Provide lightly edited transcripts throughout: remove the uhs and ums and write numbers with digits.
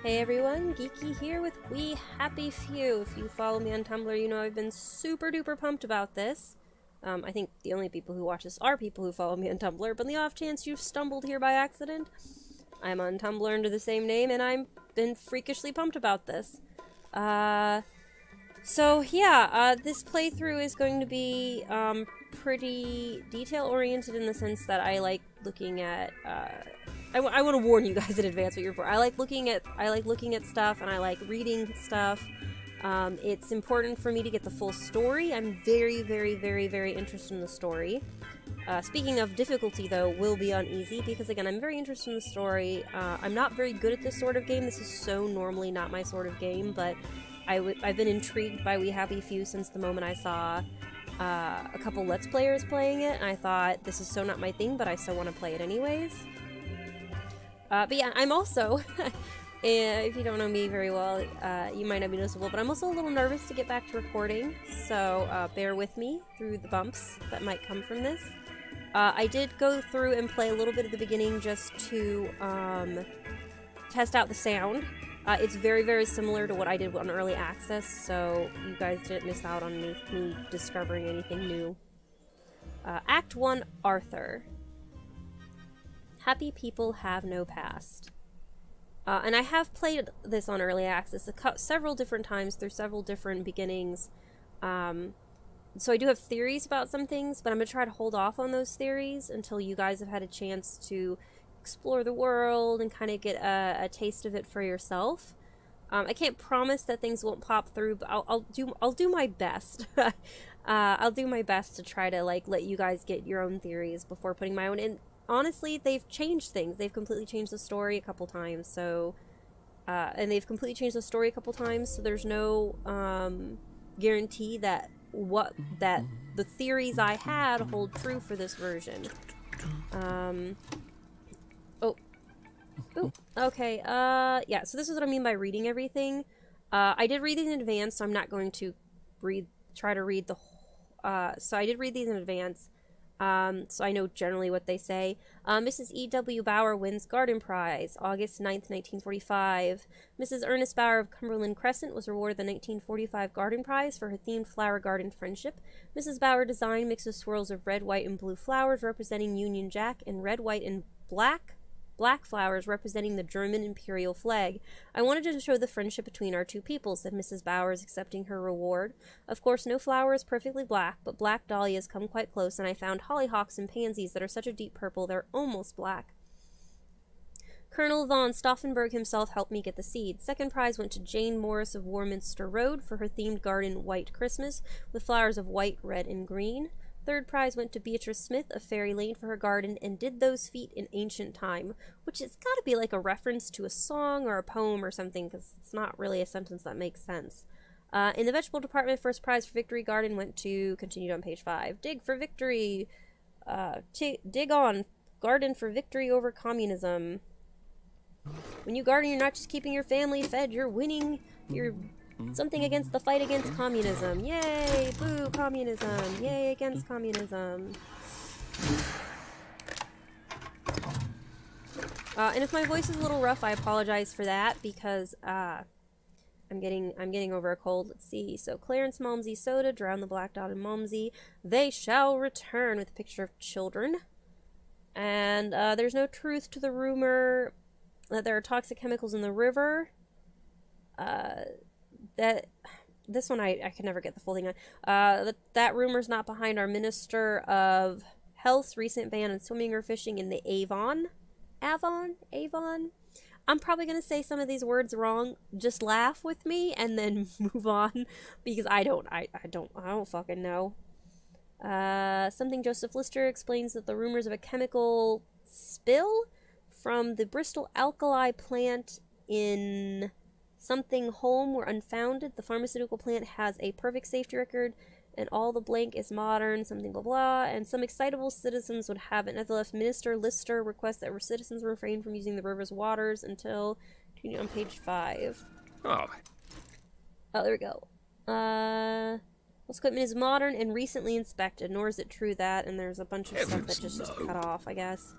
Hey everyone, Geeky here with We Happy Few. If you follow me on Tumblr, you know I've been super duper pumped about this. I think the only people who watch this are people who follow me on Tumblr, but in the off chance you've stumbled here by accident, I'm on Tumblr under the same name, and I've been freakishly pumped about this. This playthrough is going to be, pretty detail-oriented in the sense that I like looking at, I want to warn you guys in advance what you're for. I like looking at stuff, and I like reading stuff. It's important for me to get the full story. I'm very, very, very, very interested in the story. Speaking of difficulty, though, will be on easy, because again, I'm very interested in the story. I'm not very good at this sort of game. This is so normally not my sort of game, but I've been intrigued by We Happy Few since the moment I saw a couple Let's Players playing it, and I thought, this is so not my thing, but I still want to play it anyways. But yeah, I'm also, if you don't know me very well, you might not be noticeable, but I'm also a little nervous to get back to recording, so bear with me through the bumps that might come from this. I did go through and play a little bit at the beginning just to test out the sound. It's very, very similar to what I did on Early Access, so you guys didn't miss out on me discovering anything new. Act 1, Arthur. Happy people have no past. And I have played this on Early Access several different times through several different beginnings. So I do have theories about some things, but I'm going to try to hold off on those theories until you guys have had a chance to explore the world and kind of get a taste of it for yourself. I can't promise that things won't pop through, but I'll do my best. I'll do my best to try to let you guys get your own theories before putting my own in. Honestly, they've changed things. They've completely changed the story a couple times, so... and they've completely changed the story a couple times, so there's no, guarantee that the theories I had hold true for this version. Okay, yeah, so this is what I mean by reading everything. I did read these in advance, so I'm not going to try to read the whole... so I did read these in advance. So I know generally what they say. Mrs. E.W. Bauer wins Garden Prize, August 9th, 1945. Mrs. Ernest Bauer of Cumberland Crescent was awarded the 1945 Garden Prize for her themed flower garden friendship. Mrs. Bauer designed mixes swirls of red, white, and blue flowers representing Union Jack and red, white, and black flowers representing the German imperial flag. I wanted to show the friendship between our two people, said Mrs. Bowers, accepting her reward. Of course, no flower is perfectly black, but black dahlias come quite close, and I found hollyhocks and pansies that are such a deep purple they're almost black. Colonel von Stauffenberg himself helped me get the seed. Second prize went to Jane Morris of Warminster Road for her themed garden White Christmas, with flowers of white, red, and green. Third prize went to Beatrice Smith of Fairy Lane for her garden and did those feet in ancient time, which has got to be like a reference to a song or a poem or something, because it's not really a sentence that makes sense. In the vegetable department, first prize for Victory Garden went to, continued on page 5, Dig for Victory, dig on, Garden for Victory over Communism. When you garden, you're not just keeping your family fed, you're winning, you're something against the fight against communism. Yay! Boo! Communism! Yay! Against communism. And if my voice is a little rough, I apologize for that because I'm getting over a cold. Let's see. So Clarence Malmsey Soda, Drown the Black Dot in Malmsey. They shall return with a picture of children. And there's no truth to the rumor that there are toxic chemicals in the river. This one I can never get the full thing on. That rumor's not behind our Minister of Health's recent ban on swimming or fishing in the Avon. I'm probably gonna say some of these words wrong. Just laugh with me and then move on because I don't fucking know. Something Joseph Lister explains that the rumors of a chemical spill from the Bristol alkali plant in something home were unfounded. The pharmaceutical plant has a perfect safety record, and all the blank is modern, something blah blah, and some excitable citizens would have it. Nevertheless, Minister Lister requests that citizens refrain from using the river's waters until, continue on page 5. Oh, there we go. This equipment is modern and recently inspected, nor is it true that, and there's a bunch of stuff that just cut off, I guess.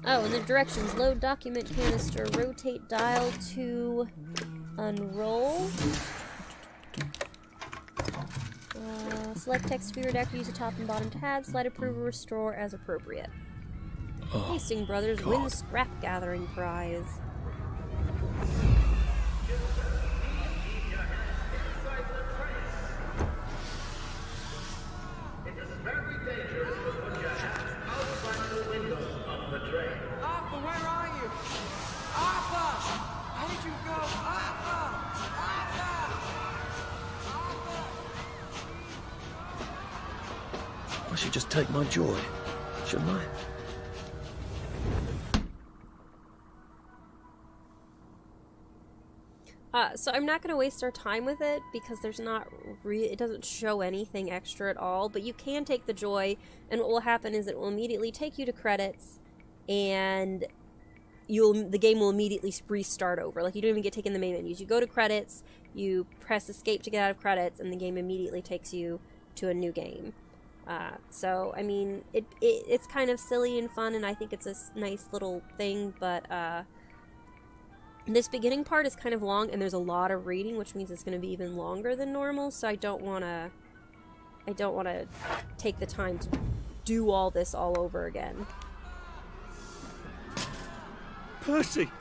Oh, and the directions. Load document canister. Rotate dial to unroll. Select text to be redacted. Use the top and bottom tabs. Slide approve or restore as appropriate. Oh, Hasting Brothers God. win scrap gathering prize. Arthur, where are you? Arthur! How did you go? Arthur! I should just take my joy, shouldn't I? So I'm not going to waste our time with it because there's not it doesn't show anything extra at all, but you can take the joy, and what will happen is it will immediately take you to credits, and the game will immediately restart over. Like, you don't even get taken the main menus. You go to credits, you press escape to get out of credits, and the game immediately takes you to a new game. So, I mean, it's kind of silly and fun, and I think it's a nice little thing, but, this beginning part is kind of long, and there's a lot of reading, which means it's going to be even longer than normal, so I don't want to take the time to do all this all over again. Percy!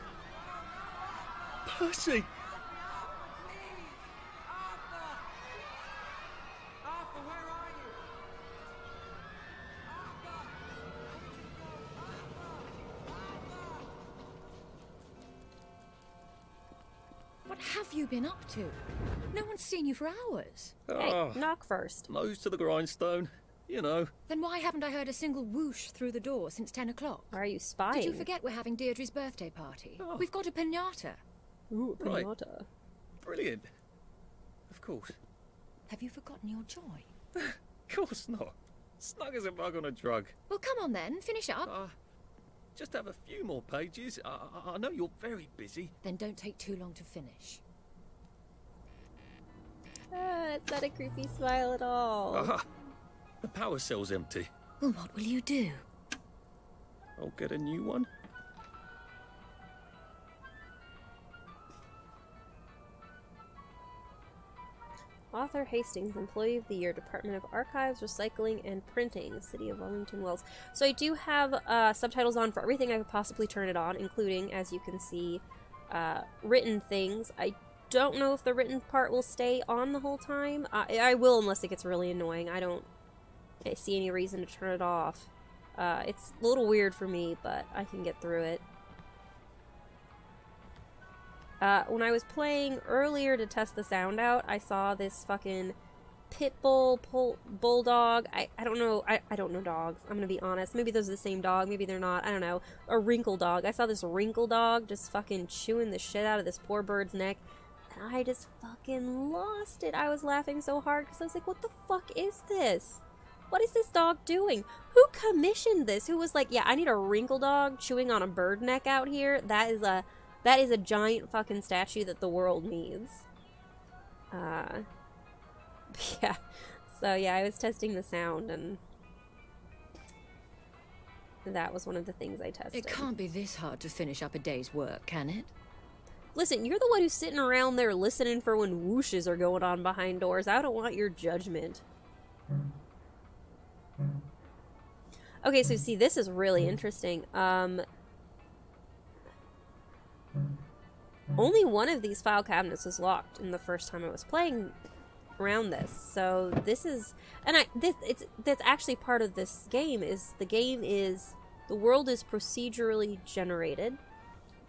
Percy! Arthur, where are you? What have you been up to? No one's seen you for hours. Hey, knock first. Nose to the grindstone, you know. Then why haven't I heard a single whoosh through the door since 10 o'clock? Why are you spying? Did you forget we're having Deirdre's birthday party? Oh. We've got a piñata. Ooh, Right. pinata. Brilliant. Of course. Have you forgotten your joy? Of course not. Snug as a bug on a drug. Well, come on then, finish up. Just have a few more pages. I know you're very busy. Then don't take too long to finish. It's not a creepy smile at all. The power cell's empty. Well, what will you do? I'll get a new one. Arthur Hastings, Employee of the Year, Department of Archives, Recycling, and Printing, City of Wellington Wells. So I do have subtitles on for everything I could possibly turn it on, including, as you can see, written things. I don't know if the written part will stay on the whole time. I will unless it gets really annoying. I don't see any reason to turn it off. It's a little weird for me, but I can get through it. When I was playing earlier to test the sound out, I saw this fucking pit bull, bulldog. I don't know. I don't know dogs. I'm gonna be honest. Maybe those are the same dog. Maybe they're not. I don't know. A wrinkle dog. I saw this wrinkle dog just fucking chewing the shit out of this poor bird's neck. And I just fucking lost it. I was laughing so hard because I was like, what the fuck is this? What is this dog doing? Who commissioned this? Who was like, yeah, I need a wrinkle dog chewing on a bird neck out here? That is a giant fucking statue that the world needs. Yeah. So yeah, I was testing the sound, and that was one of the things I tested. It can't be this hard to finish up a day's work, can it? Listen, you're the one who's sitting around there listening for when whooshes are going on behind doors. I don't want your judgment. Okay, so see, this is really interesting. Only one of these file cabinets was locked in the first time I was playing around this. So this is, and that's actually part of this game. The world is procedurally generated,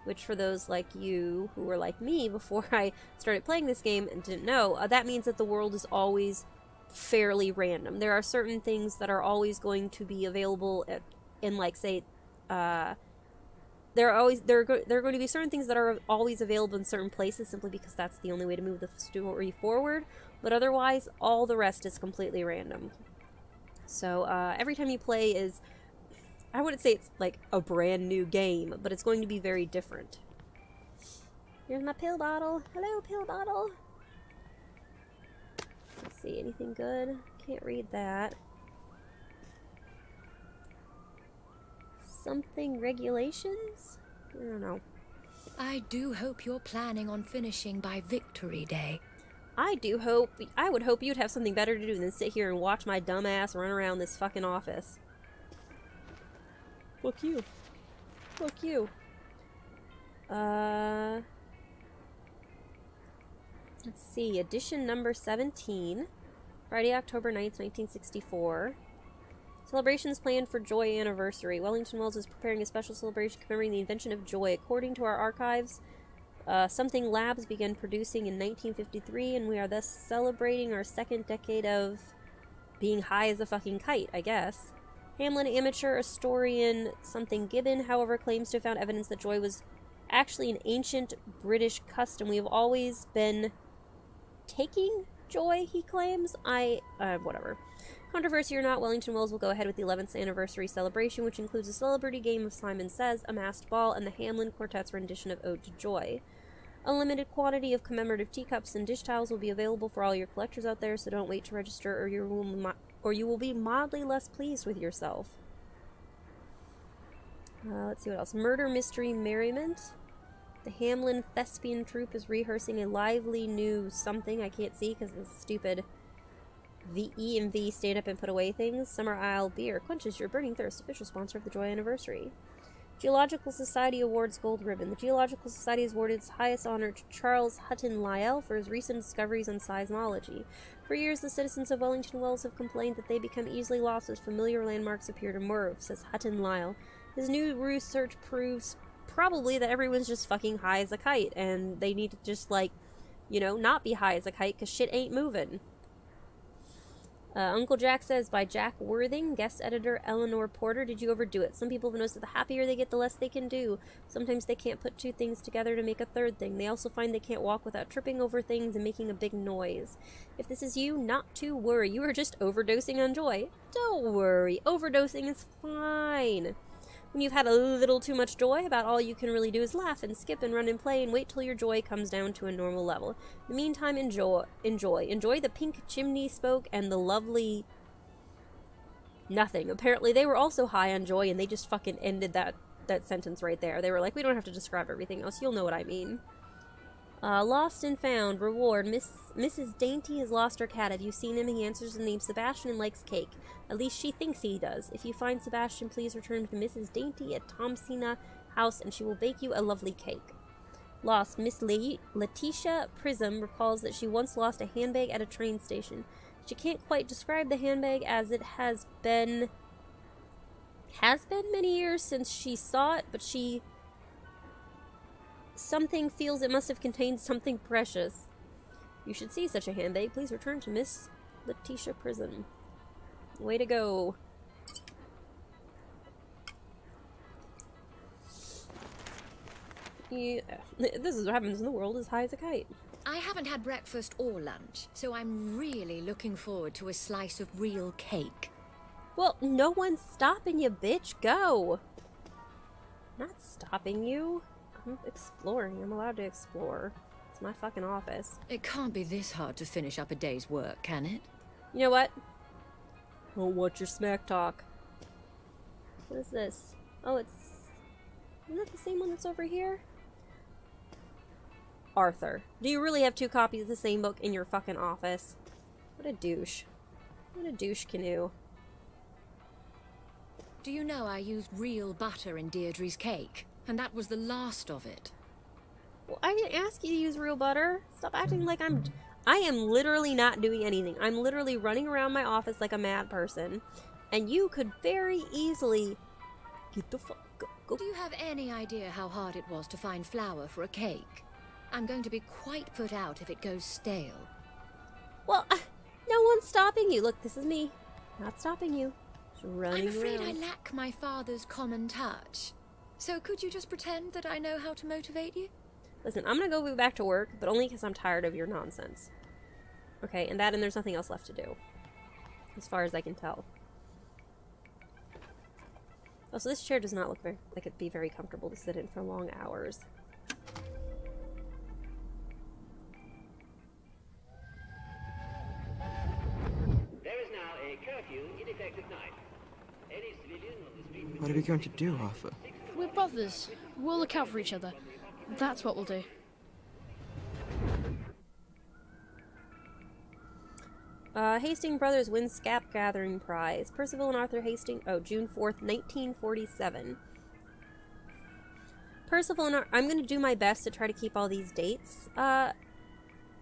which for those like you who were like me before I started playing this game and didn't know, that means that the world is always fairly random. There are certain things that are always going to be available in, like, say, there are going to be certain things that are always available in certain places simply because that's the only way to move the story forward, but otherwise all the rest is completely random. So every time you play is, I wouldn't say it's like a brand new game, but it's going to be very different. Here's my pill bottle. Hello, pill bottle. Let's see, anything good? Can't read that. something regulations? I don't know. I do hope you're planning on finishing by Victory Day. I would hope you'd have something better to do than sit here and watch my dumb ass run around this fucking office. Fuck you. Fuck you. Let's see. Edition number 17. Friday, October 9th, 1964. Celebrations planned for Joy Anniversary. Wellington Wells is preparing a special celebration commemorating the invention of joy. According to our archives, Something Labs began producing in 1953, and we are thus celebrating our second decade of being high as a fucking kite, I guess. Hamlin amateur historian Something Gibbon, however, claims to have found evidence that joy was actually an ancient British custom. We have always been taking joy, he claims. Whatever. Controversy or not, Wellington Wells will go ahead with the 11th anniversary celebration, which includes a celebrity game of Simon Says, a masked ball, and the Hamlin Quartet's rendition of Ode to Joy. A limited quantity of commemorative teacups and dish towels will be available for all your collectors out there, so don't wait to register or you will be mildly less pleased with yourself. Let's see what else. Murder Mystery Merriment. The Hamlin Thespian Troupe is rehearsing a lively new something I can't see because of the stupid VE&V stand up and put away things. Summer Isle Beer quenches your burning thirst. Official sponsor of the Joy Anniversary. Geological Society awards Gold Ribbon. The Geological Society has awarded its highest honor to Charles Hutton Lyell for his recent discoveries on seismology. For years, the citizens of Wellington Wells have complained that they become easily lost as familiar landmarks appear to move, says Hutton Lyell. His new research proves probably that everyone's just fucking high as a kite, and they need to just, not be high as a kite, because shit ain't moving. Uncle Jack Says by Jack Worthing. Guest editor Eleanor Porter. Did you overdo it? Some people have noticed that the happier they get, the less they can do. Sometimes they can't put two things together to make a third thing. They also find they can't walk without tripping over things and making a big noise. If this is you, not to worry. You are just overdosing on joy. Don't worry. Overdosing is fine. When you've had a little too much joy, about all you can really do is laugh and skip and run and play and wait till your joy comes down to a normal level. In the meantime, enjoy. Enjoy the pink chimney smoke and the lovely nothing. Apparently, they were also high on joy, and they just fucking ended that sentence right there. They were like, we don't have to describe everything else. You'll know what I mean. Lost and found. Reward. Mrs. Dainty has lost her cat. Have you seen him? He answers the name Sebastian and likes cake. At least she thinks he does. If you find Sebastian, please return him to Mrs. Dainty at Thompsina House, and she will bake you a lovely cake. Lost. Miss Letitia Prism recalls that she once lost a handbag at a train station. She can't quite describe the handbag, as it has been many years since she saw it, but something feels it must have contained something precious. You should see such a handbag. Please return to Miss Letitia Prism. Way to go. Yeah, this is what happens in the world as high as a kite. I haven't had breakfast or lunch, so I'm really looking forward to a slice of real cake. Well, no one's stopping you, bitch. Go. I'm not stopping you. I'm exploring. I'm allowed to explore. It's my fucking office. It can't be this hard to finish up a day's work, can it? You know what? Oh, what's your smack talk? What is this? Oh, isn't that the same one that's over here? Arthur. Do you really have two copies of the same book in your fucking office? What a douche. What a douche canoe. Do you know I used real butter in Deirdre's cake? And that was the last of it. Well, I didn't ask you to use real butter. Stop acting like I am literally not doing anything. I'm literally running around my office like a mad person. And you could very easily get the fuck go. Do you have any idea how hard it was to find flour for a cake? I'm going to be quite put out if it goes stale. Well, no one's stopping you. Look, this is me. Not stopping you. Just running I'm afraid around. I lack my father's common touch. So could you just pretend that I know how to motivate you? Listen, I'm gonna go back to work, but only because I'm tired of your nonsense. Okay, and there's nothing else left to do. As far as I can tell. Oh, so this chair does not look like it'd be very comfortable to sit in for long hours. There is now a curfew in effect at night. Any civilian on the street... What are we going to do, Arthur? We're brothers. We'll look out for each other. That's what we'll do. Hastings Brothers wins Scap Gathering Prize. Percival and Arthur Hastings. Oh, June 4th, 1947. Percival and I'm going to do my best to try to keep all these dates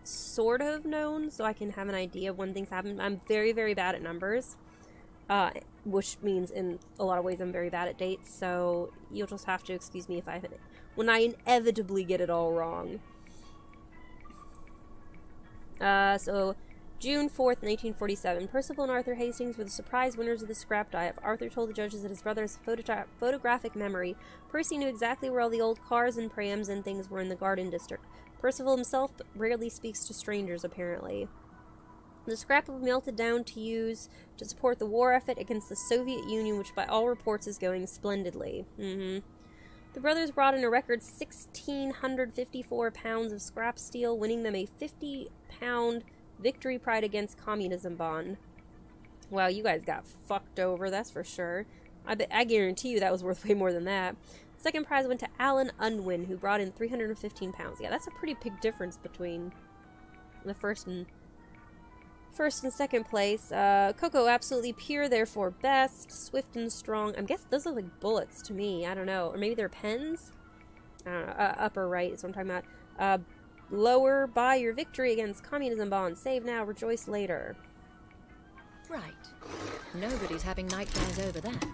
sort of known so I can have an idea of when things happen. I'm very, very bad at numbers, which means in a lot of ways I'm very bad at dates, so you'll just have to excuse me if when I inevitably get it all wrong. So June 4th, 1947. Percival and Arthur Hastings were the surprise winners of the scrap dive. Arthur told the judges that his brother has a photographic memory. Percy knew exactly where all the old cars and prams and things were in the Garden District. Percival himself rarely speaks to strangers, apparently. The scrap was melted down to use to support the war effort against the Soviet Union, which by all reports is going splendidly. The brothers brought in a record 1,654 pounds of scrap steel, winning them a 50-pound victory pride against communism bond. Wow, you guys got fucked over, that's for sure. I guarantee you that was worth way more than that. The second prize went to Alan Unwin, who brought in 315 pounds. Yeah, that's a pretty big difference between the first and second place. Coco, absolutely pure, therefore best. Swift and strong. I guess those look like bullets to me. I don't know. Or maybe they're pens? I don't know. Upper right is what I'm talking about. Lower by your victory against communism bond. Save now, rejoice later. Right. Nobody's having nightmares over that.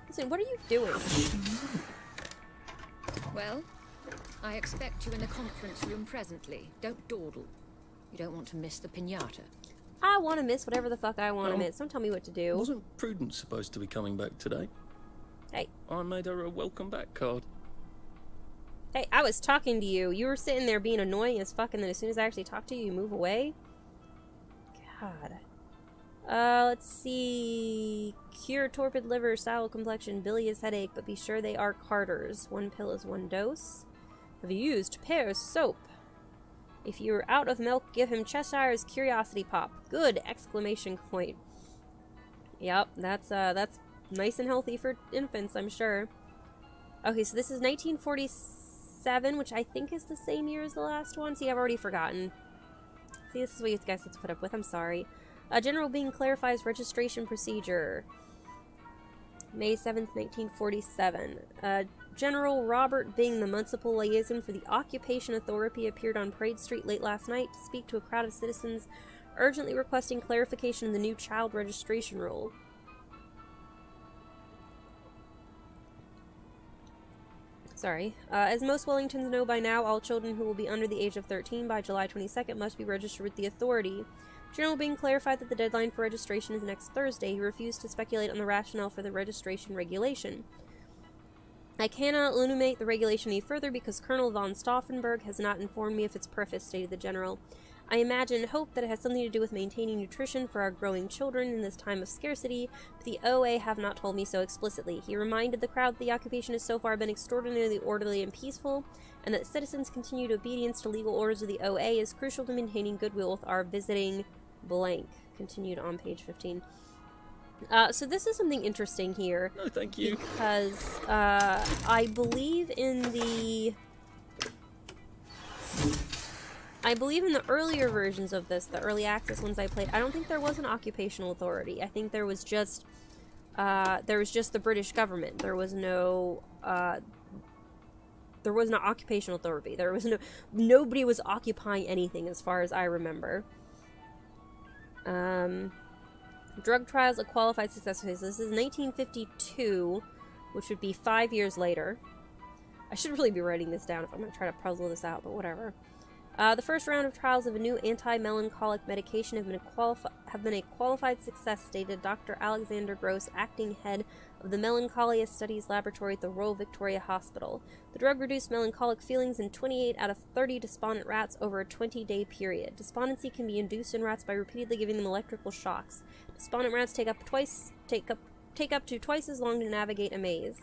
Listen, what are you doing? Well, I expect you in the conference room presently. Don't dawdle. You don't want to miss the piñata. I want to miss whatever the fuck I want to miss. Don't tell me what to do. Wasn't Prudence supposed to be coming back today? Hey. I made her a welcome back card. Hey, I was talking to you. You were sitting there being annoying as fuck, and then as soon as I actually talk to you, you move away? God. Let's see. Cure torpid liver, sour complexion, bilious headache, but be sure they are Carter's. 1 pill is 1 dose. Have you used Pear's soap? If you're out of milk, give him Cheshire's Curiosity Pop. Good! Exclamation point. Yep, that's nice and healthy for infants, I'm sure. Okay, so this is 1947, which I think is the same year as the last one. See, I've already forgotten. See, this is what you guys have to put up with. I'm sorry. General Bing clarifies registration procedure. May 7th, 1947. General Robert Bing, the municipal liaison for the Occupation Authority, appeared on Parade Street late last night to speak to a crowd of citizens urgently requesting clarification of the new child registration rule. Sorry. As most Wellingtons know by now, all children who will be under the age of 13 by July 22nd must be registered with the authority. General Bing clarified that the deadline for registration is next Thursday. He refused to speculate on the rationale for the registration regulation. I cannot illuminate the regulation any further because Colonel von Stauffenberg has not informed me of its purpose, stated the general. I imagine and hope that it has something to do with maintaining nutrition for our growing children in this time of scarcity, but the OA have not told me so explicitly. He reminded the crowd that the occupation has so far been extraordinarily orderly and peaceful, and that citizens' continued obedience to legal orders of the OA is crucial to maintaining goodwill with our visiting blank. Continued on page 15. So this is something interesting here. No, thank you. Because, I believe in the earlier versions of this, the early access ones I played, I don't think there was an occupational authority. I think there was just the British government. There was no occupational authority. There was nobody was occupying anything as far as I remember. Drug trials of qualified successfully. So this is 1952, which would be 5 years later. I should really be writing this down if I'm going to try to puzzle this out, but whatever. The first round of trials of a new anti-melancholic medication have been a qualified success, stated Dr. Alexander Gross, acting head of the Melancholia Studies Laboratory at the Royal Victoria Hospital. The drug reduced melancholic feelings in 28 out of 30 despondent rats over a 20-day period. Despondency can be induced in rats by repeatedly giving them electrical shocks. Despondent rats take up to twice as long to navigate a maze.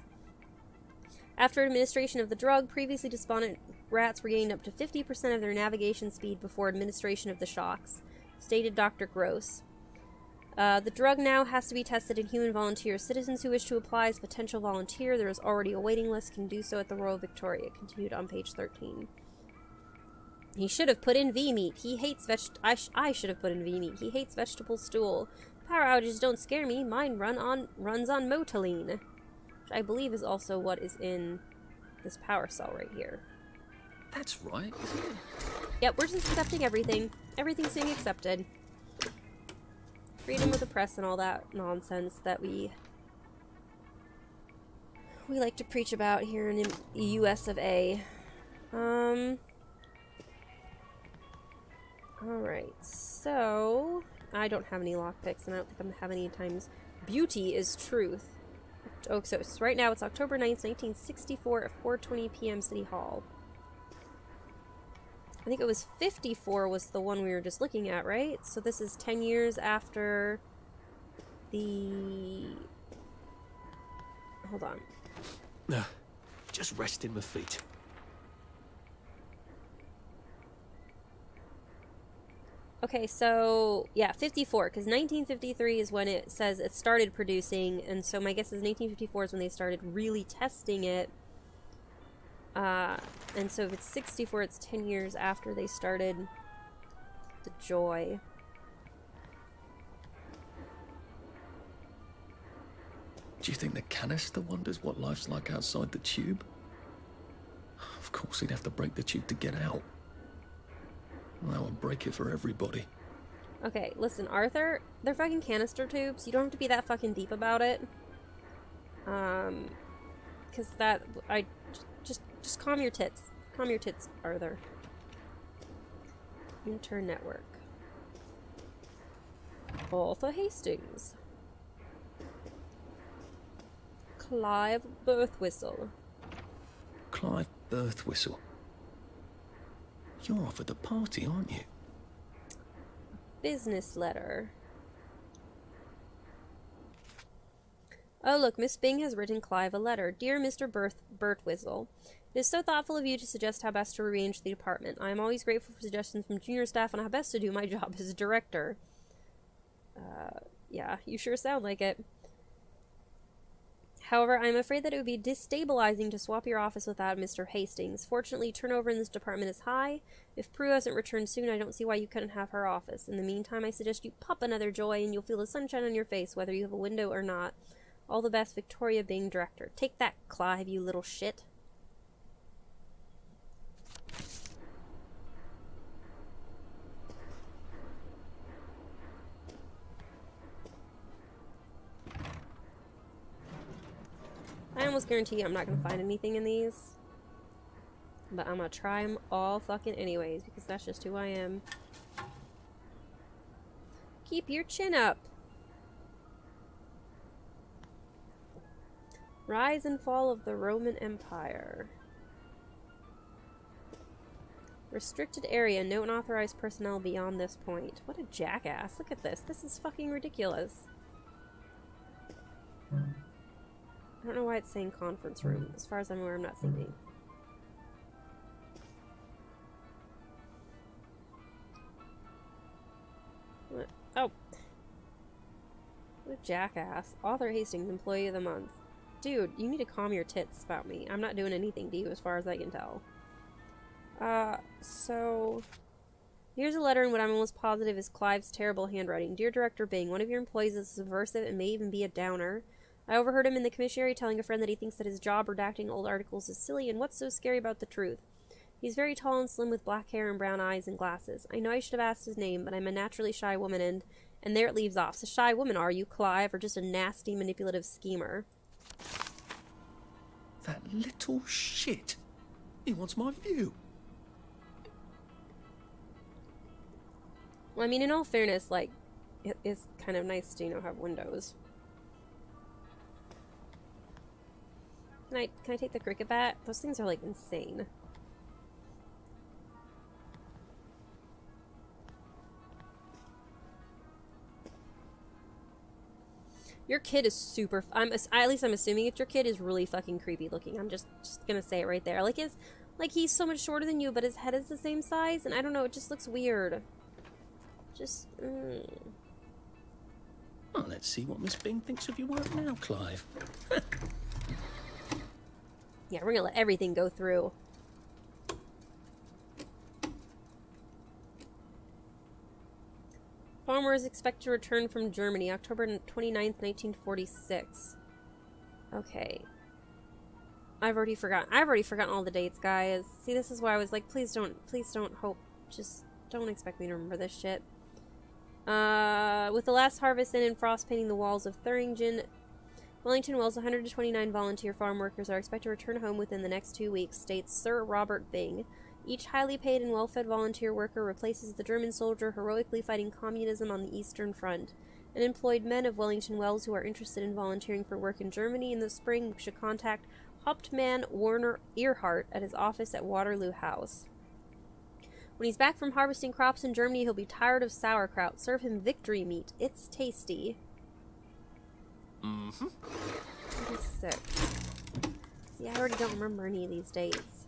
After administration of the drug, previously despondent rats regained up to 50% of their navigation speed before administration of the shocks, stated Dr. Gross. The drug now has to be tested in human volunteers. Citizens who wish to apply as a potential volunteer, there is already a waiting list, can do so at the Royal Victoria. Continued on page 13. He should have put in V-meat. He hates I should have put in V-meat. He hates vegetable stool. Power outages don't scare me. Mine runs on Motaline. Which I believe is also what is in this power cell right here. That's right, isn't it? Yep, we're just accepting everything. Everything's being accepted. Freedom of the press and all that nonsense that we like to preach about here in the US of A. Alright, so I don't have any lockpicks, and I don't think I'm gonna have any times. Beauty is truth. Oh, so right now it's October 9th, 1964 at 4:20 p.m. City Hall. I think it was 54 was the one we were just looking at, right? So this is 10 years after the... Hold on. Just resting my feet. Okay, so, yeah, 54, because 1953 is when it says it started producing, and so my guess is 1954 is when they started really testing it. And so if it's 64, it's 10 years after they started the Joy. Do you think the canister wonders what life's like outside the tube? Of course he'd have to break the tube to get out. Well, that would break it for everybody. Okay, listen, Arthur, they're fucking canister tubes. You don't have to be that fucking deep about it. Because that, just calm your tits. Calm your tits, Arthur. Intern network. Arthur Hastings. Clive Birthwhistle. Clive Birthwhistle. You're off at the party, aren't you? Business letter. Oh, look, Miss Bing has written Clive a letter. Dear Mr. Birthwhistle, it is so thoughtful of you to suggest how best to arrange the department. I am always grateful for suggestions from junior staff on how best to do my job as director. Yeah, you sure sound like it. However, I am afraid that it would be destabilizing to swap your office without Mr. Hastings. Fortunately, turnover in this department is high. If Prue hasn't returned soon, I don't see why you couldn't have her office. In the meantime, I suggest you pop another Joy and you'll feel the sunshine on your face, whether you have a window or not. All the best, Victoria Bing, Director. Take that, Clive, you little shit. I almost guarantee I'm not going to find anything in these. But I'm going to try them all fucking anyways, because that's just who I am. Keep your chin up. Rise and fall of the Roman Empire. Restricted area. No unauthorized personnel beyond this point. What a jackass. Look at this. This is fucking ridiculous. I don't know why it's saying conference room. As far as I'm aware, I'm not seeing any. What? Oh. What a jackass. Author Hastings, Employee of the Month. Dude, you need to calm your tits about me. I'm not doing anything to you as far as I can tell. So... Here's a letter in what I'm almost positive is Clive's terrible handwriting. Dear Director Bing, one of your employees is subversive and may even be a downer. I overheard him in the commissary telling a friend that he thinks that his job redacting old articles is silly, and what's so scary about the truth? He's very tall and slim with black hair and brown eyes and glasses. I know I should have asked his name, but I'm a naturally shy woman, and there it leaves off. So shy woman, are you, Clive, or just a nasty, manipulative schemer? That little shit. He wants my view. Well, I mean, in all fairness, like, it is kind of nice to, have windows. Can I take the cricket bat? Those things are, like, insane. Your kid is super... at least I'm assuming it's your kid is really fucking creepy looking. I'm just gonna say it right there. Like, he's so much shorter than you, but his head is the same size, and I don't know, it just looks weird. Just... Well, let's see what Miss Bing thinks of your work now, Clive. Yeah, we're gonna let everything go through. Farmers expect to return from Germany, October 29th, 1946. Okay. I've already forgotten all the dates, guys. See, this is why I was like, please don't just don't expect me to remember this shit. With the last harvest in and frost painting the walls of Thuringen, Wellington Wells, 129 volunteer farm workers are expected to return home within the next 2 weeks, states Sir Robert Bing. Each highly paid and well-fed volunteer worker replaces the German soldier heroically fighting communism on the Eastern Front. Unemployed men of Wellington Wells who are interested in volunteering for work in Germany in the spring should contact Hauptmann Werner Earhart at his office at Waterloo House. When he's back from harvesting crops in Germany, he'll be tired of sauerkraut. Serve him victory meat. It's tasty. Mm-hmm. 26. See, I already don't remember any of these dates.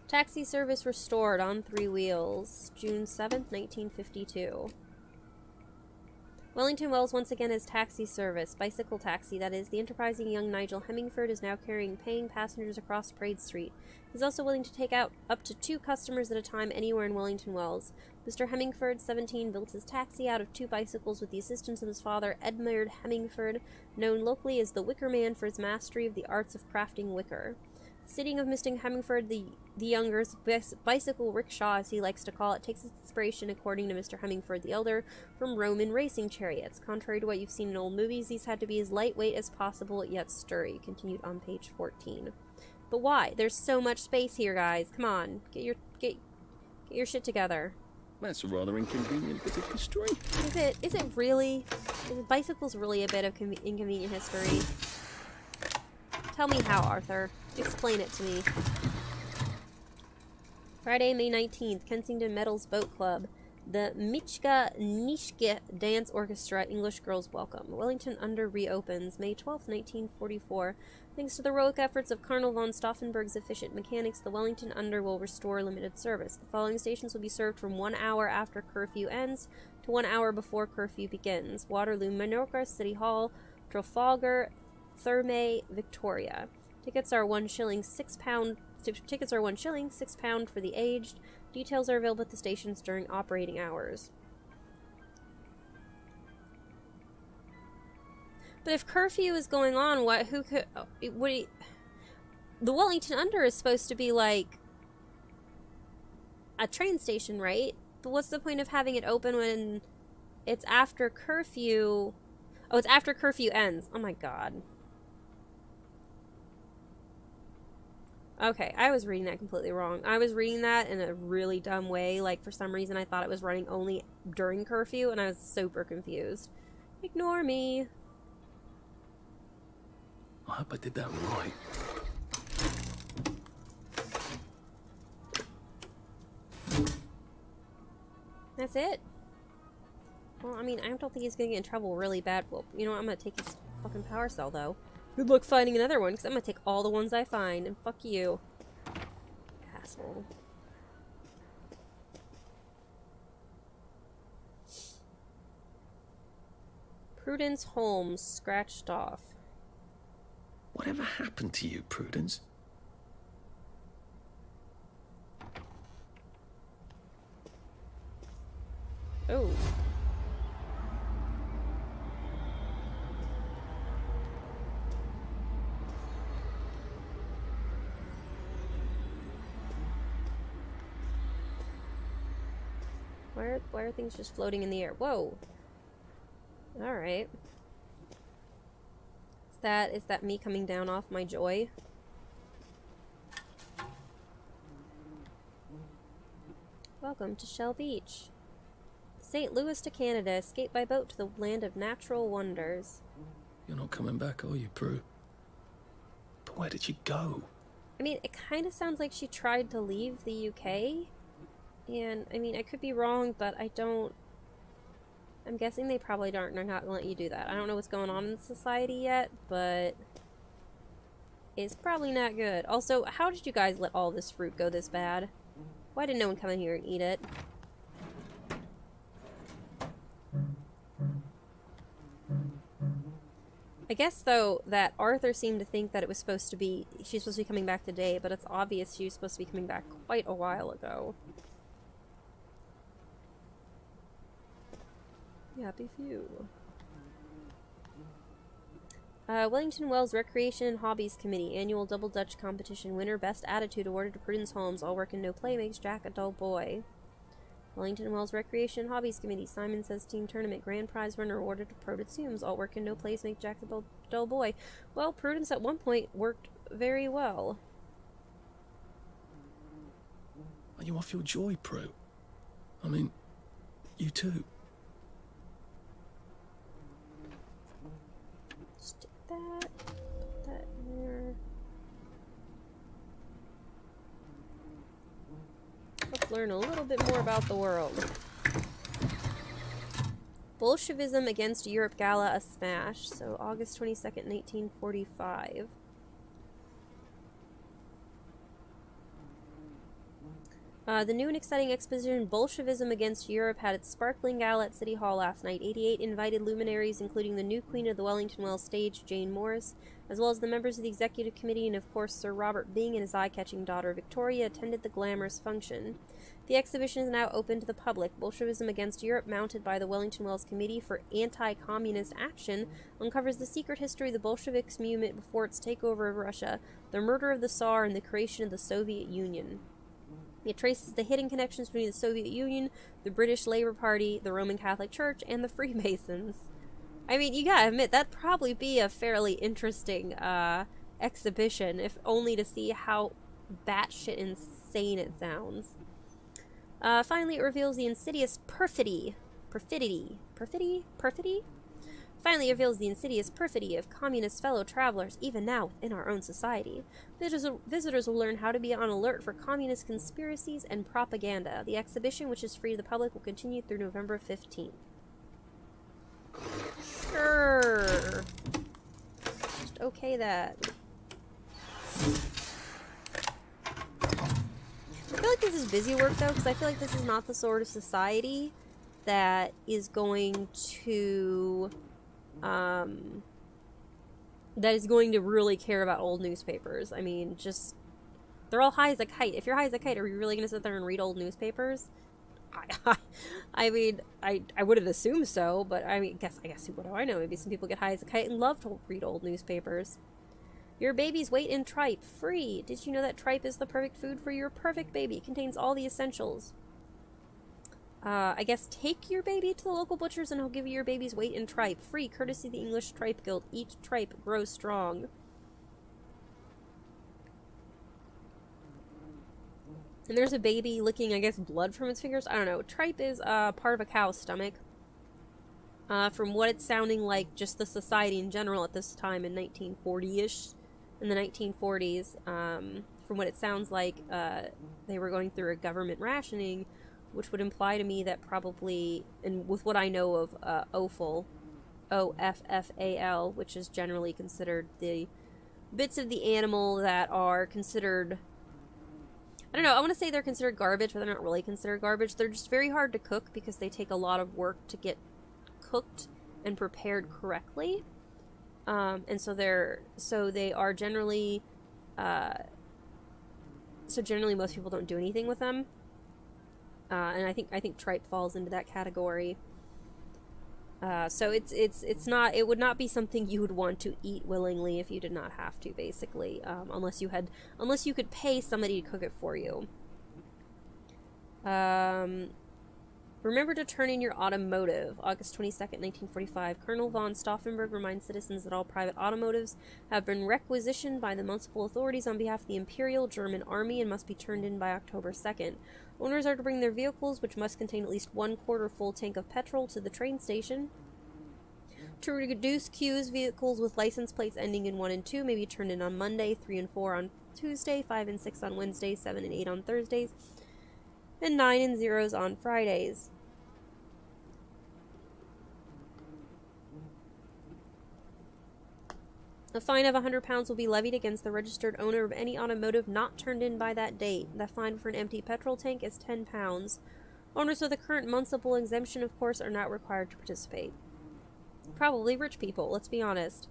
Taxi service restored on 3 wheels. June 7th, 1952. Wellington Wells once again has taxi service. Bicycle taxi, that is. The enterprising young Nigel Hemmingford is now carrying paying passengers across Parade Street. He's also willing to take out up to 2 customers at a time anywhere in Wellington Wells. Mr. Hemmingford, 17, built his taxi out of 2 bicycles with the assistance of his father, Edmund Hemmingford, known locally as the Wicker Man for his mastery of the arts of crafting wicker. Sitting of Mr. Hemmingford, the Younger's bicycle rickshaw, as he likes to call it, takes its inspiration, according to Mr. Hemmingford the Elder, from Roman racing chariots. Contrary to what you've seen in old movies, these had to be as lightweight as possible, yet sturdy. Continued on page 14. But why? There's so much space here, guys. Come on, get your shit together. That's a rather inconvenient bit of history. Is it really? Is bicycles really a bit of inconvenient history? Tell me how, Arthur. Explain it to me. Friday, May 19th, Kensington Metals Boat Club. The Michka Nishke Dance Orchestra, English Girls Welcome. Wellington Under reopens, May 12th, 1944. Thanks to the heroic efforts of Colonel von Stauffenberg's efficient mechanics, the Wellington Under will restore limited service. The following stations will be served from 1 hour after curfew ends to 1 hour before curfew begins. Waterloo, Minorca, City Hall, Trafalgar, Thermae, Victoria. Tickets are £1, £6. Tickets are £1, £6 for the aged. Details are available at the stations during operating hours. But if curfew is going on, the Wellington Under is supposed to be like a train station, right? But what's the point of having it open when it's after curfew? Oh, it's after curfew ends. Oh my god. Okay, I was reading that completely wrong. I was reading that in a really dumb way. Like, for some reason, I thought it was running only during curfew, and I was super confused. Ignore me. I hope I did that right. That's it? Well, I mean, I don't think he's gonna get in trouble really bad. Well, you know what? I'm gonna take his fucking power cell, though. Good luck finding another one, because I'm gonna take all the ones I find, and fuck you. Asshole. Prudence Holmes, scratched off. Whatever happened to you, Prudence? Oh. Why are things just floating in the air? Whoa. Alright. Is that me coming down off my joy? Welcome to Shell Beach. St. Louis to Canada. Escape by boat to the land of natural wonders. You're not coming back, are you, Prue? But where did she go? I mean, it kind of sounds like she tried to leave the UK. And, I mean, I could be wrong, but I don't... I'm guessing they probably are not going to let you do that. I don't know what's going on in society yet, but... it's probably not good. Also, how did you guys let all this fruit go this bad? Why didn't no one come in here and eat it? I guess, though, that Arthur seemed to think that it was supposed to be... She's supposed to be coming back today, but it's obvious she was supposed to be coming back quite a while ago. Yeah, happy few. Wellington Wells Recreation and Hobbies Committee. Annual Double Dutch Competition winner. Best attitude awarded to Prudence Holmes. All work and no play makes Jack a dull boy. Wellington Wells Recreation and Hobbies Committee. Simon Says Team Tournament. Grand prize winner awarded to Prudence Holmes. All work and no plays make Jack a dull boy. Well, Prudence at one point worked very well. Are you off your joy, Prue? I mean, you too. Stick that. Put that in there. Let's learn a little bit more about the world. Bolshevism Against Europe Gala, a smash. So August 22nd, 1945. The new and exciting exposition Bolshevism Against Europe had its sparkling gala at City Hall last night. 88 invited luminaries, including the new queen of the Wellington Wells stage, Jane Morris, as well as the members of the executive committee and, of course, Sir Robert Byng and his eye-catching daughter Victoria, attended the glamorous function. The exhibition is now open to the public. Bolshevism Against Europe, mounted by the Wellington Wells Committee for Anti-Communist Action, uncovers the secret history of the Bolsheviks movement before its takeover of Russia, the murder of the Tsar, and the creation of the Soviet Union. It traces the hidden connections between the Soviet Union, the British Labour Party, the Roman Catholic Church, and the Freemasons. I mean, you gotta admit, that'd probably be a fairly interesting exhibition, if only to see how batshit insane it sounds. Finally, it reveals the insidious perfidy Finally, it reveals the insidious perfidy of communist fellow travelers, even now within our own society. Visitors will learn how to be on alert for communist conspiracies and propaganda. The exhibition, which is free to the public, will continue through November 15th. Sure. Just okay that. I feel like this is busy work, though, because I feel like this is not the sort of society that is going to... that is going to really care about old newspapers. I mean, just... They're all high as a kite. If you're high as a kite, are you really going to sit there and read old newspapers? I mean, I wouldn't assume so, but I mean, I guess, what do I know? Maybe some people get high as a kite and love to read old newspapers. Your baby's weight in tripe. Free! Did you know that tripe is the perfect food for your perfect baby? It contains all the essentials. I guess take your baby to the local butchers and he'll give you your baby's weight in tripe. Free, courtesy of the English Tripe Guild. Eat tripe, grow strong. And there's a baby licking, I guess, blood from its fingers. I don't know. Tripe is part of a cow's stomach. From what it's sounding like, just the society in general at this time in 1940-ish, in the 1940s, from what it sounds like, they were going through a government rationing, which would imply to me that probably, and with what I know of offal, OFFAL, which is generally considered the bits of the animal that are considered, I don't know, I want to say they're considered garbage, but they're not really considered garbage. They're just very hard to cook because they take a lot of work to get cooked and prepared correctly. And so they are generally, generally most people don't do anything with them. And I think tripe falls into that category. So it's not, it would not be something you would want to eat willingly if you did not have to, basically, unless you could pay somebody to cook it for you. Remember to turn in your automotive. August 22nd, 1945. Colonel von Stauffenberg reminds citizens that all private automotives have been requisitioned by the municipal authorities on behalf of the Imperial German Army and must be turned in by October 2nd. Owners are to bring their vehicles, which must contain at least 1/4 full tank of petrol, to the train station. To reduce queues, vehicles with license plates ending in 1 and 2 may be turned in on Monday, 3 and 4 on Tuesday, 5 and 6 on Wednesdays, 7 and 8 on Thursdays, and 9 and 0s on Fridays. A fine of £100 will be levied against the registered owner of any automotive not turned in by that date. The fine for an empty petrol tank is £10. Owners with a current municipal exemption, of course, are not required to participate. Probably rich people, let's be honest.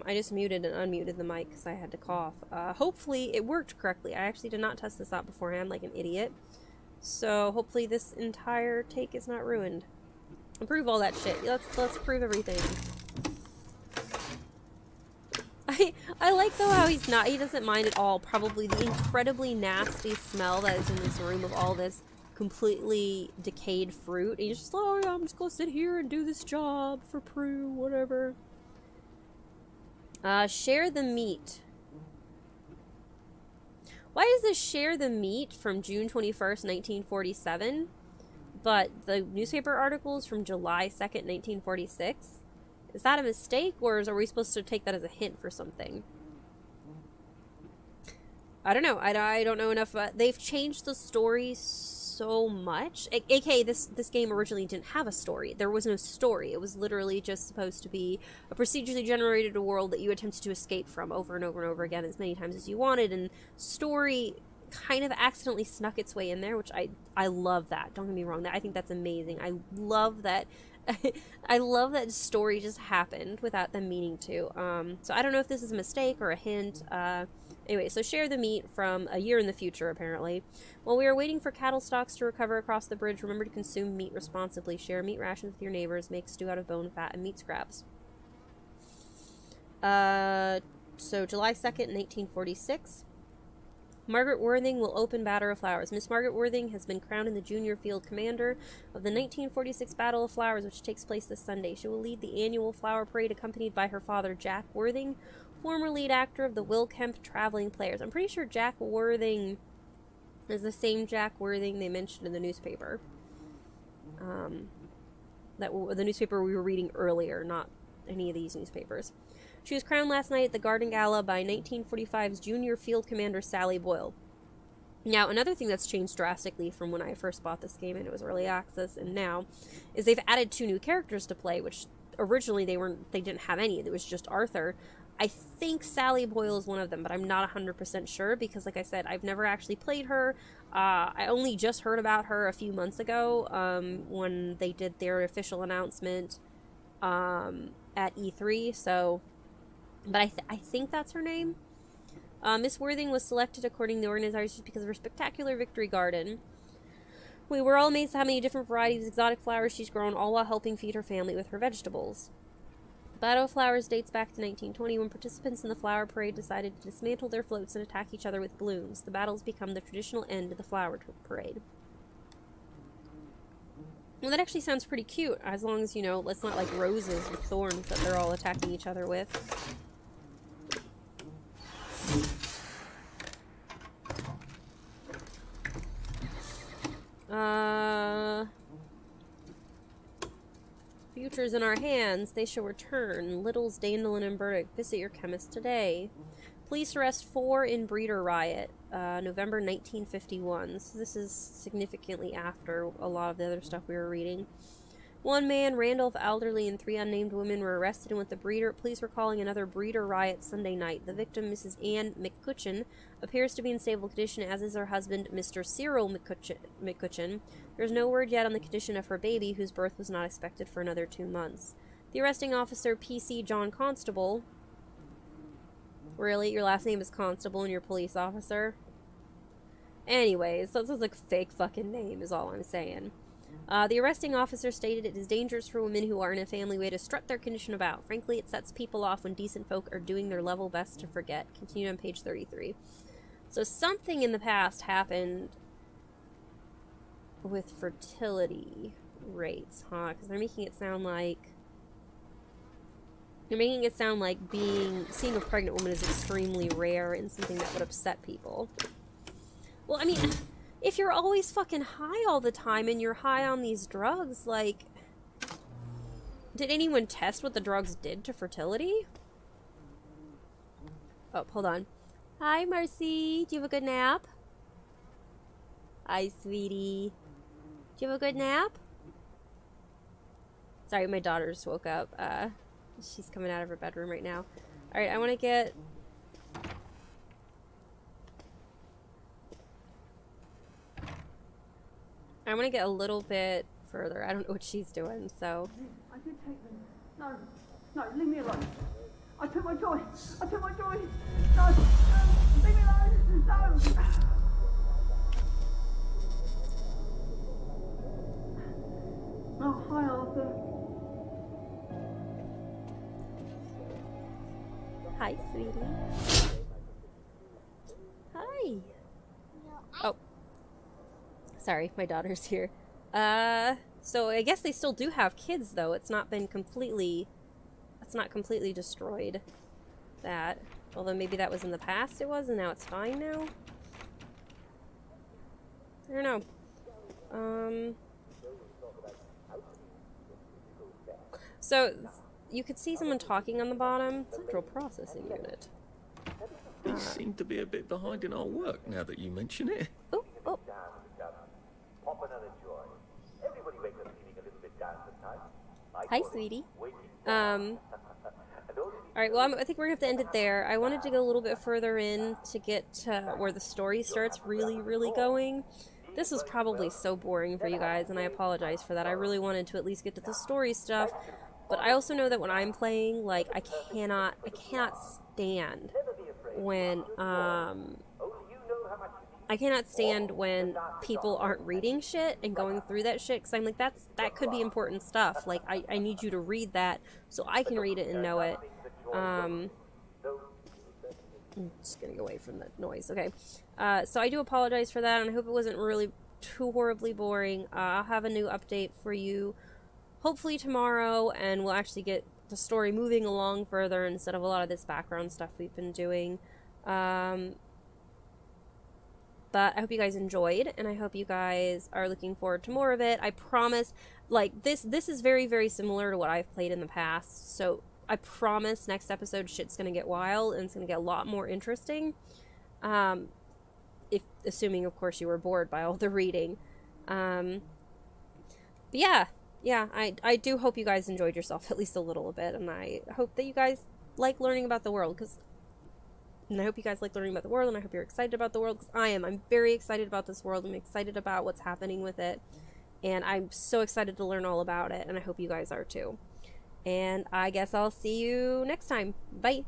I just muted and unmuted the mic because I had to cough. Hopefully it worked correctly. I actually did not test this out beforehand like an idiot. So hopefully this entire take is not ruined. Prove all that shit. Let's prove everything. I like though how he doesn't mind at all probably the incredibly nasty smell that is in this room of all this completely decayed fruit. And he's just like, oh yeah, I'm just gonna sit here and do this job for Prue, whatever. Share the meat. Why is this share the meat from June 21st, 1947? But the newspaper article is from July 2nd, 1946? Is that a mistake, or are we supposed to take that as a hint for something? I don't know. I don't know enough. They've changed the story so much. AKA, this game originally didn't have a story. There was no story. It was literally just supposed to be a procedurally generated world that you attempted to escape from over and over and over again as many times as you wanted, and story kind of accidentally snuck its way in there, which I love that. Don't get me wrong. I think that's amazing. I love that. I love that story just happened without them meaning to. So I don't know if this is a mistake or a hint. Anyway, so share the meat from a year in the future, apparently. While we are waiting for cattle stocks to recover across the bridge, remember to consume meat responsibly. Share meat rations with your neighbors. Make stew out of bone, fat, and meat scraps. So July 2nd, 1946. Margaret Worthing will open Battle of Flowers. Miss Margaret Worthing has been crowned in the junior field commander of the 1946 Battle of Flowers, which takes place this Sunday. She will lead the annual flower parade accompanied by her father, Jack Worthing, former lead actor of the Will Kemp Traveling Players. I'm pretty sure Jack Worthing is the same Jack Worthing they mentioned in the newspaper. The newspaper we were reading earlier, not any of these newspapers. She was crowned last night at the Garden Gala by 1945's junior field commander Sally Boyle. Now, another thing that's changed drastically from when I first bought this game and it was early access and now is they've added 2 new characters to play, which originally they didn't have any. It was just Arthur. I think Sally Boyle is one of them, but I'm not 100% sure because, like I said, I've never actually played her. I only just heard about her a few months ago when they did their official announcement at E3, so... But I think that's her name. Miss Worthing was selected according to the organizers because of her spectacular victory garden. We were all amazed at how many different varieties of exotic flowers she's grown, all while helping feed her family with her vegetables. The Battle of Flowers dates back to 1920 when participants in the flower parade decided to dismantle their floats and attack each other with balloons. The battles become the traditional end of the flower parade. Well, that actually sounds pretty cute, as long as, you know, it's not like roses with thorns that they're all attacking each other with. Future's in our hands. They shall return. Littles, Dandelion, and Burdick. Visit your chemist today. Police arrest 4 in breeder riot. November 1951. So this is significantly after a lot of the other stuff we were reading. 1 man, Randolph Alderley, and 3 unnamed women were arrested and with the breeder. Police were calling another breeder riot Sunday night. The victim, Mrs. Ann McCutcheon, appears to be in stable condition, as is her husband, Mr. Cyril McCutcheon. There's no word yet on the condition of her baby, whose birth was not expected for another 2 months. The arresting officer, PC John Constable. Really? Your last name is Constable and you're a police officer? Anyways, that sounds like a fake fucking name is all I'm saying. The arresting officer stated it is dangerous for women who are in a family way to strut their condition about. Frankly, it sets people off when decent folk are doing their level best to forget. Continue on page 33. So something in the past happened with fertility rates, huh? Because they're making it sound like... seeing a pregnant woman is extremely rare and something that would upset people. Well, I mean... if you're always fucking high all the time and you're high on these drugs, like... did anyone test what the drugs did to fertility? Oh, hold on. Hi, Marcy. Do you have a good nap? Hi, sweetie. Did you have a good nap? Sorry, my daughter just woke up. She's coming out of her bedroom right now. Alright, I want to get... a little bit further. I don't know what she's doing, so... I did take them. No, no, leave me alone. I took my joy. I took my joy. No, no, leave me alone. No. Oh, hi, Arthur. Hi, sweetie. Hi. Oh. Sorry, my daughter's here. So I guess they still do have kids, though. It's not completely destroyed. That. Although maybe that was in the past it was, and now it's fine now? I don't know. So, you could see someone talking on the bottom. Central processing unit. We seem to be a bit behind in our work now that you mention it. Oh, oh. Hi, sweetie. Alright, well, I think we're going to have to end it there. I wanted to go a little bit further in to get to where the story starts really, really going. This was probably so boring for you guys, and I apologize for that. I really wanted to at least get to the story stuff, but I also know that when I'm playing, like, I cannot stand when, I cannot stand when people aren't reading shit and going through that shit, because I'm like, that could be important stuff. Like, I need you to read that so I can read it and know it. I'm just gonna go away from the noise. Okay. So I do apologize for that, and I hope it wasn't really too horribly boring. I'll have a new update for you hopefully tomorrow, and we'll actually get the story moving along further instead of a lot of this background stuff we've been doing. But I hope you guys enjoyed, and I hope you guys are looking forward to more of it. I promise, like, this is very, very similar to what I've played in the past, so I promise next episode shit's gonna get wild, and it's gonna get a lot more interesting. Assuming, of course, you were bored by all the reading. But yeah, I do hope you guys enjoyed yourself at least a little bit, and I hope that you guys like learning about the world, and I hope you guys like learning about the world, and I hope you're excited about the world, because I am. I'm very excited about this world. I'm excited about what's happening with it, and I'm so excited to learn all about it, and I hope you guys are too. And I guess I'll see you next time. Bye!